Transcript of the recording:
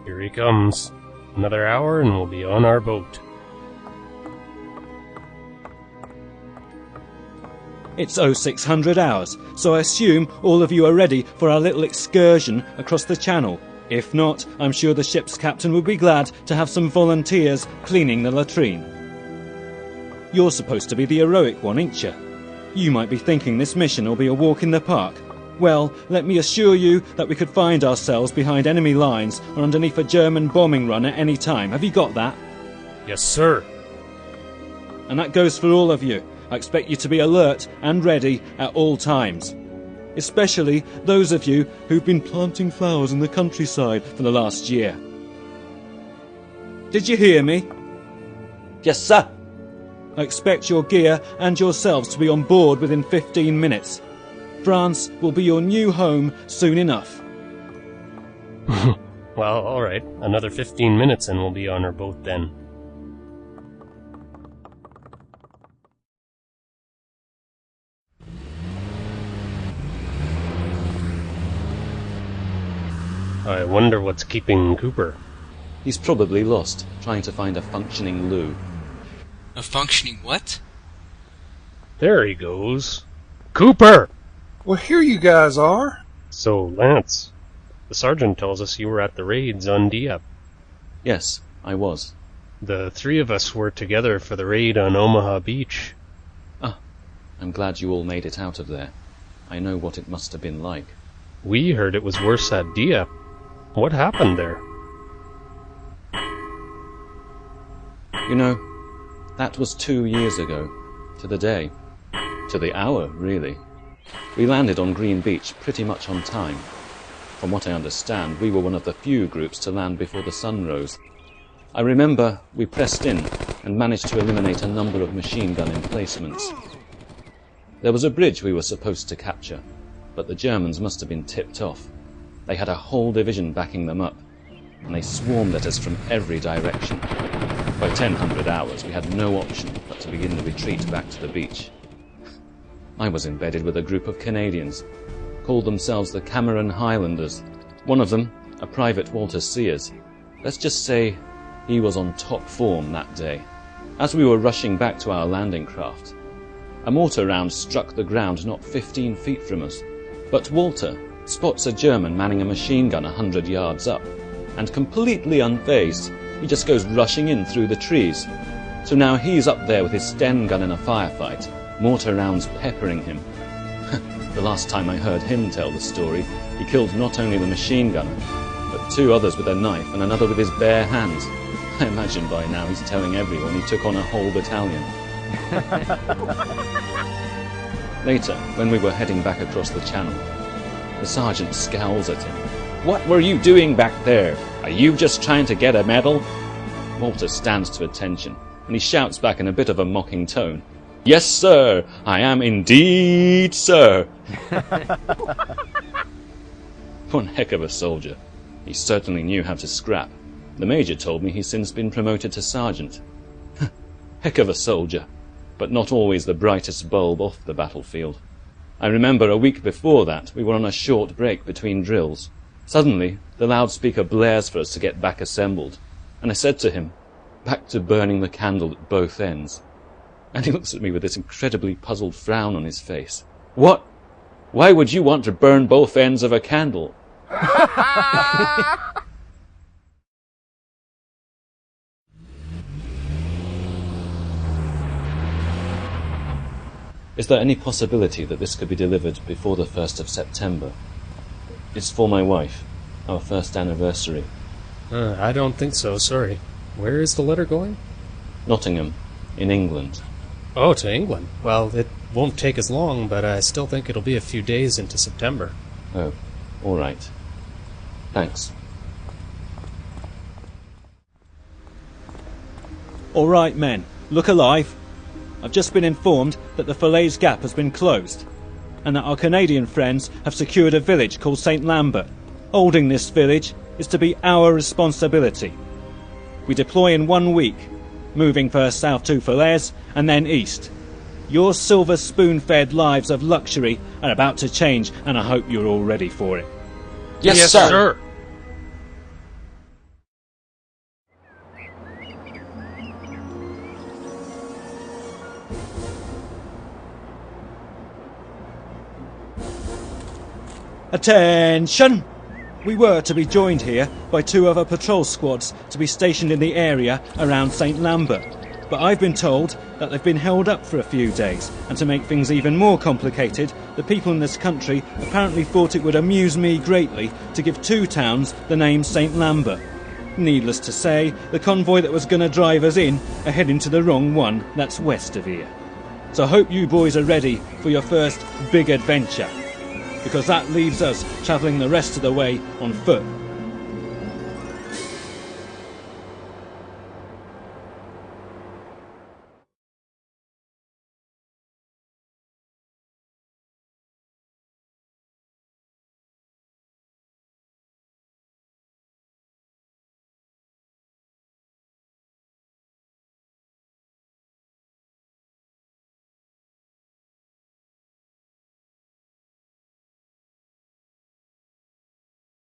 Here he comes. Another hour and we'll be on our boat. It's 0600 hours, so I assume all of you are ready for our little excursion across the channel. If not, I'm sure the ship's captain would be glad to have some volunteers cleaning the latrine. You're supposed to be the heroic one, ain't you? You might be thinking this mission will be a walk in the park. Well, let me assure you that we could find ourselves behind enemy lines or underneath a German bombing run at any time. Have you got that? Yes, sir. And that goes for all of you. I expect you to be alert and ready at all times. Especially those of you who've been planting flowers in the countryside for the last year. Did you hear me? Yes, sir. I expect your gear and yourselves to be on board within 15 minutes. France will be your new home soon enough. Well, alright. Another 15 minutes and we'll be on our boat then. I wonder what's keeping Cooper. He's probably lost, trying to find a functioning loo. A functioning what? There he goes. Cooper! Well, here you guys are. So, Lance, the sergeant tells us you were at the raids on Dieppe. Yes, I was. The three of us were together for the raid on Omaha Beach. Ah, I'm glad you all made it out of there. I know what it must have been like. We heard it was worse at Dieppe. What happened there? You know, that was 2 years ago. To the day. To the hour, really. We landed on Green Beach pretty much on time. From what I understand, we were one of the few groups to land before the sun rose. I remember we pressed in and managed to eliminate a number of machine gun emplacements. There was a bridge we were supposed to capture, but the Germans must have been tipped off. They had a whole division backing them up, and they swarmed at us from every direction. By 1000 hours, we had no option but to begin the retreat back to the beach. I was embedded with a group of Canadians, called themselves the Cameron Highlanders. One of them, a Private Walter Sears. Let's just say he was on top form that day. As we were rushing back to our landing craft, a mortar round struck the ground not 15 feet from us. But Walter spots a German manning a machine gun 100 yards up, and completely unfazed, he just goes rushing in through the trees. So now he's up there with his Sten gun in a firefight, mortar rounds peppering him. The last time I heard him tell the story, he killed not only the machine gunner, but 2 others with a knife and another with his bare hands. I imagine by now he's telling everyone he took on a whole battalion. Later, when we were heading back across the channel, the sergeant scowls at him. "What were you doing back there? Are you just trying to get a medal?" Walter stands to attention, and he shouts back in a bit of a mocking tone, "Yes, sir, I am indeed, sir." One heck of a soldier. He certainly knew how to scrap. The major told me he's since been promoted to sergeant. Heck of a soldier, but not always the brightest bulb off the battlefield. I remember a week before that we were on a short break between drills. Suddenly, the loudspeaker blares for us to get back assembled, and I said to him, "Back to burning the candle at both ends." And he looks at me with this incredibly puzzled frown on his face. "What? Why would you want to burn both ends of a candle?" Is there any possibility that this could be delivered before the 1st of September? It's for my wife, our first anniversary. I don't think so, sorry. Where is the letter going? Nottingham, in England. Oh, to England. Well, it won't take as long, but I still think it'll be a few days into September. Oh, all right. Thanks. All right, men, look alive. I've just been informed that the Falaise Gap has been closed, and that our Canadian friends have secured a village called Saint-Lambert. Holding this village is to be our responsibility. We deploy in 1 week, moving first south to Falaise and then east. Your silver spoon-fed lives of luxury are about to change, and I hope you're all ready for it. Yes, sir. Attention! We were to be joined here by 2 other patrol squads to be stationed in the area around Saint-Lambert, but I've been told that they've been held up for a few days, and to make things even more complicated, the people in this country apparently thought it would amuse me greatly to give 2 towns the name Saint-Lambert. Needless to say, the convoy that was going to drive us in are heading to the wrong one that's west of here. So I hope you boys are ready for your first big adventure, because that leaves us travelling the rest of the way on foot.